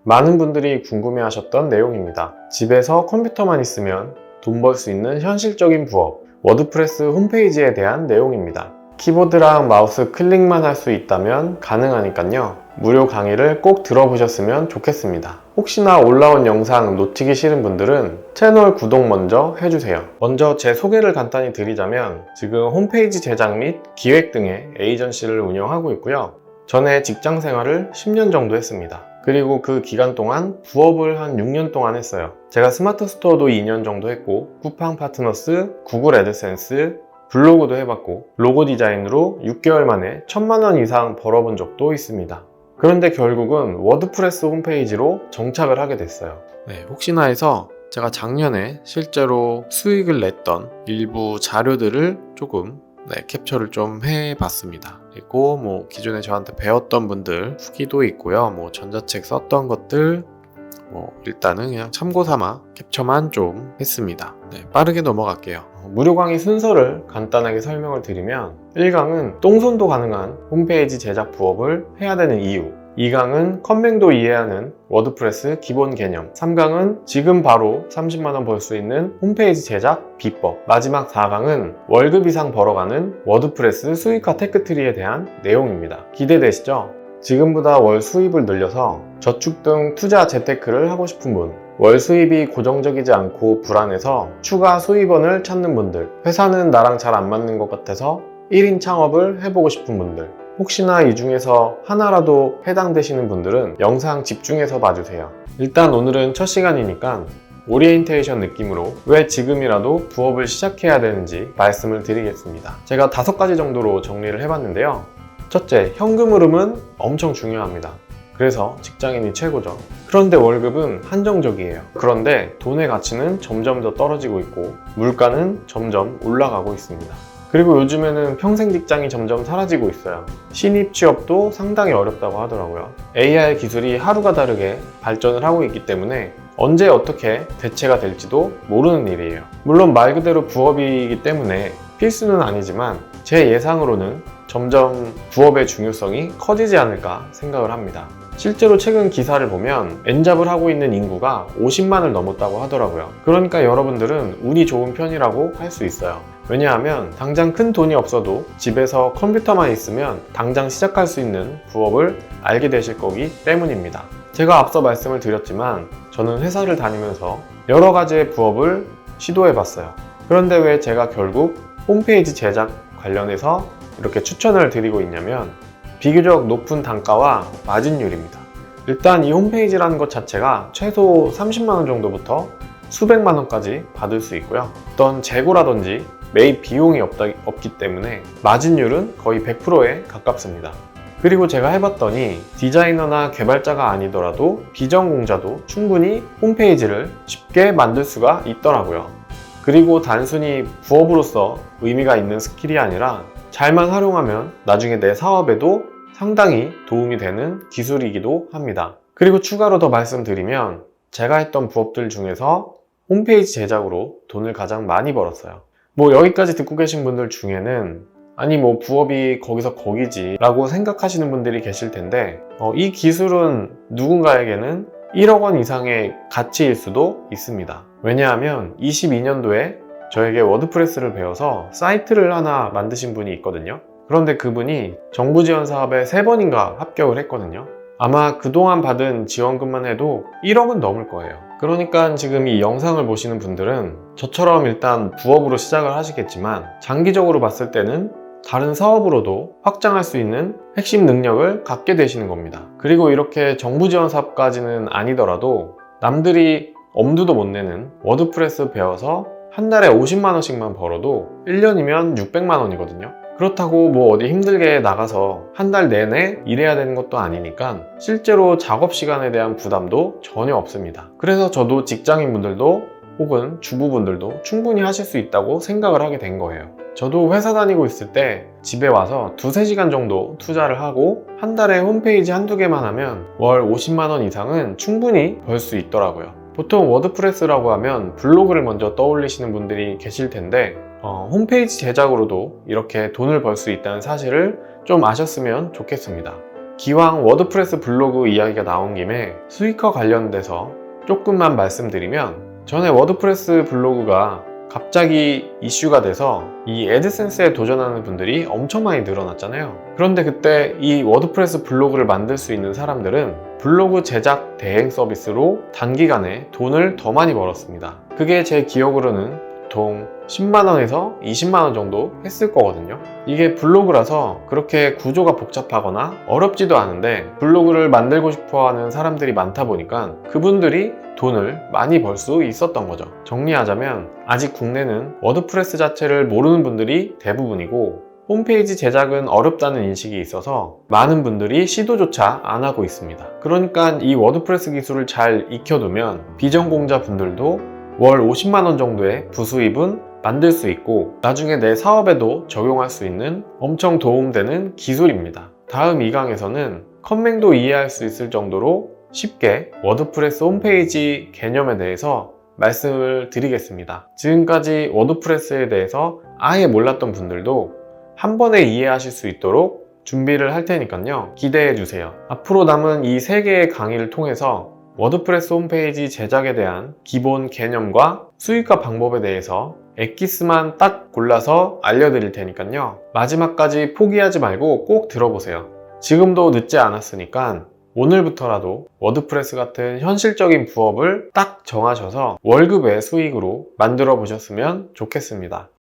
많은 분들이 궁금해하셨던 내용입니다. 집에서 컴퓨터만 있으면 돈 벌 수 있는 현실적인 부업, 워드프레스 홈페이지에 대한 내용입니다. 키보드랑 마우스 클릭만 할 수 있다면 가능하니까요. 무료 강의를 꼭 들어보셨으면 좋겠습니다. 혹시나 올라온 영상 놓치기 싫은 분들은 채널 구독 먼저 해주세요. 먼저 제 소개를 간단히 드리자면 지금 홈페이지 제작 및 기획 등의 에이전시를 운영하고 있고요. 전에 직장 생활을 10년 정도 했습니다. 그리고 그 기간 동안 부업을 한 6년 동안 했어요. 제가 스마트 스토어도 2년 정도 했고, 쿠팡 파트너스, 구글 애드센스, 블로그도 해봤고, 로고 디자인으로 6개월 만에 1000만원 이상 벌어본 적도 있습니다. 그런데 결국은 워드프레스 홈페이지로 정착을 하게 됐어요. 혹시나 해서 제가 작년에 실제로 수익을 냈던 일부 자료들을 조금 캡처를 좀 해봤습니다. 그리고 기존에 저한테 배웠던 분들 후기도 있고요. 전자책 썼던 것들 일단은 그냥 참고 삼아 캡처만 좀 했습니다. 빠르게 넘어갈게요. 무료 강의 순서를 간단하게 설명을 드리면 1강은 똥손도 가능한 홈페이지 제작 부업을 해야 되는 이유, 2강은 컴맹도 이해하는 워드프레스 기본 개념, 3강은 지금 바로 30만원 벌 수 있는 홈페이지 제작 비법, 마지막 4강은 월급 이상 벌어가는 워드프레스 수익화 테크트리에 대한 내용입니다. 기대되시죠? 지금보다 월 수입을 늘려서 저축 등 투자 재테크를 하고 싶은 분, 월 수입이 고정적이지 않고 불안해서 추가 수입원을 찾는 분들, 회사는 나랑 잘 안 맞는 것 같아서 1인 창업을 해보고 싶은 분들, 혹시나 이 중에서 하나라도 해당되시는 분들은 영상 집중해서 봐주세요. 일단 오늘은 첫 시간이니까 오리엔테이션 느낌으로 왜 지금이라도 부업을 시작해야 되는지 말씀을 드리겠습니다. 제가 5가지 정도로 정리를 해봤는데요. 첫째, 현금 흐름은 엄청 중요합니다. 그래서 직장인이 최고죠. 그런데 월급은 한정적이에요. 그런데 돈의 가치는 점점 더 떨어지고 있고 물가는 점점 올라가고 있습니다. 그리고 요즘에는 평생 직장이 점점 사라지고 있어요. 신입 취업도 상당히 어렵다고 하더라고요. AI 기술이 하루가 다르게 발전을 하고 있기 때문에 언제 어떻게 대체가 될지도 모르는 일이에요. 물론 말 그대로 부업이기 때문에 필수는 아니지만 제 예상으로는 점점 부업의 중요성이 커지지 않을까 생각을 합니다. 실제로 최근 기사를 보면 엔잡을 하고 있는 인구가 50만을 넘었다고 하더라고요. 그러니까 여러분들은 운이 좋은 편이라고 할 수 있어요. 왜냐하면 당장 큰 돈이 없어도 집에서 컴퓨터만 있으면 당장 시작할 수 있는 부업을 알게 되실 거기 때문입니다. 제가 앞서 말씀을 드렸지만 저는 회사를 다니면서 여러 가지의 부업을 시도해 봤어요. 그런데 왜 제가 결국 홈페이지 제작 관련해서 이렇게 추천을 드리고 있냐면 비교적 높은 단가와 마진율입니다. 일단 이 홈페이지라는 것 자체가 최소 30만원 정도부터 수백만원까지 받을 수 있고요. 어떤 재고라든지 매입 비용이 없기 때문에 마진율은 거의 100%에 가깝습니다. 그리고 제가 해봤더니 디자이너나 개발자가 아니더라도 비전공자도 충분히 홈페이지를 쉽게 만들 수가 있더라고요. 그리고 단순히 부업으로서 의미가 있는 스킬이 아니라 잘만 활용하면 나중에 내 사업에도 상당히 도움이 되는 기술이기도 합니다. 그리고 추가로 더 말씀드리면 제가 했던 부업들 중에서 홈페이지 제작으로 돈을 가장 많이 벌었어요. 여기까지 듣고 계신 분들 중에는 아니 부업이 거기서 거기지 라고 생각하시는 분들이 계실 텐데 이 기술은 누군가에게는 1억 원 이상의 가치일 수도 있습니다. 왜냐하면 22년도에 저에게 워드프레스를 배워서 사이트를 하나 만드신 분이 있거든요. 그런데 그분이 정부 지원 사업에 3번인가 합격을 했거든요. 아마 그동안 받은 지원금만 해도 1억은 넘을 거예요. 그러니까 지금 이 영상을 보시는 분들은 저처럼 일단 부업으로 시작을 하시겠지만 장기적으로 봤을 때는 다른 사업으로도 확장할 수 있는 핵심 능력을 갖게 되시는 겁니다. 그리고 이렇게 정부 지원 사업까지는 아니더라도 남들이 엄두도 못 내는 워드프레스 배워서 한 달에 50만원씩만 벌어도 1년이면 600만원이거든요. 그렇다고 어디 힘들게 나가서 한 달 내내 일해야 되는 것도 아니니까 실제로 작업 시간에 대한 부담도 전혀 없습니다. 그래서 저도 직장인분들도 혹은 주부분들도 충분히 하실 수 있다고 생각을 하게 된 거예요. 저도 회사 다니고 있을 때 집에 와서 2-3시간 정도 투자를 하고 한 달에 홈페이지 한두 개만 하면 월 50만원 이상은 충분히 벌 수 있더라고요. 보통 워드프레스라고 하면 블로그를 먼저 떠올리시는 분들이 계실 텐데 홈페이지 제작으로도 이렇게 돈을 벌 수 있다는 사실을 좀 아셨으면 좋겠습니다. 기왕 워드프레스 블로그 이야기가 나온 김에 수익화 관련돼서 조금만 말씀드리면, 전에 워드프레스 블로그가 갑자기 이슈가 돼서 이 애드센스에 도전하는 분들이 엄청 많이 늘어났잖아요. 그런데 그때 이 워드프레스 블로그를 만들 수 있는 사람들은 블로그 제작 대행 서비스로 단기간에 돈을 더 많이 벌었습니다. 그게 제 기억으로는 보통 10만원에서 20만원 정도 했을 거거든요. 이게 블로그라서 그렇게 구조가 복잡하거나 어렵지도 않은데, 블로그를 만들고 싶어 하는 사람들이 많다 보니까 그분들이 돈을 많이 벌 수 있었던 거죠. 정리하자면, 아직 국내는 워드프레스 자체를 모르는 분들이 대부분이고, 홈페이지 제작은 어렵다는 인식이 있어서 많은 분들이 시도조차 안 하고 있습니다. 그러니까 이 워드프레스 기술을 잘 익혀두면 비전공자 분들도 월 50만원 정도의 부수입은 만들 수 있고, 나중에 내 사업에도 적용할 수 있는 엄청 도움되는 기술입니다. 다음 2강에서는 컴맹도 이해할 수 있을 정도로 쉽게 워드프레스 홈페이지 개념에 대해서 말씀을 드리겠습니다. 지금까지 워드프레스에 대해서 아예 몰랐던 분들도 한 번에 이해하실 수 있도록 준비를 할 테니까요. 기대해 주세요. 앞으로 남은 이 3개의 강의를 통해서 워드프레스 홈페이지 제작에 대한 기본 개념과 수익화 방법에 대해서 엑기스만 딱 골라서 알려드릴 테니까요. 마지막까지 포기하지 말고 꼭 들어보세요. 지금도 늦지 않았으니까 오늘부터라도 워드프레스 같은 현실적인 부업을 딱 정하셔서 월급의 수익으로 만들어 보셨으면 좋겠습니다.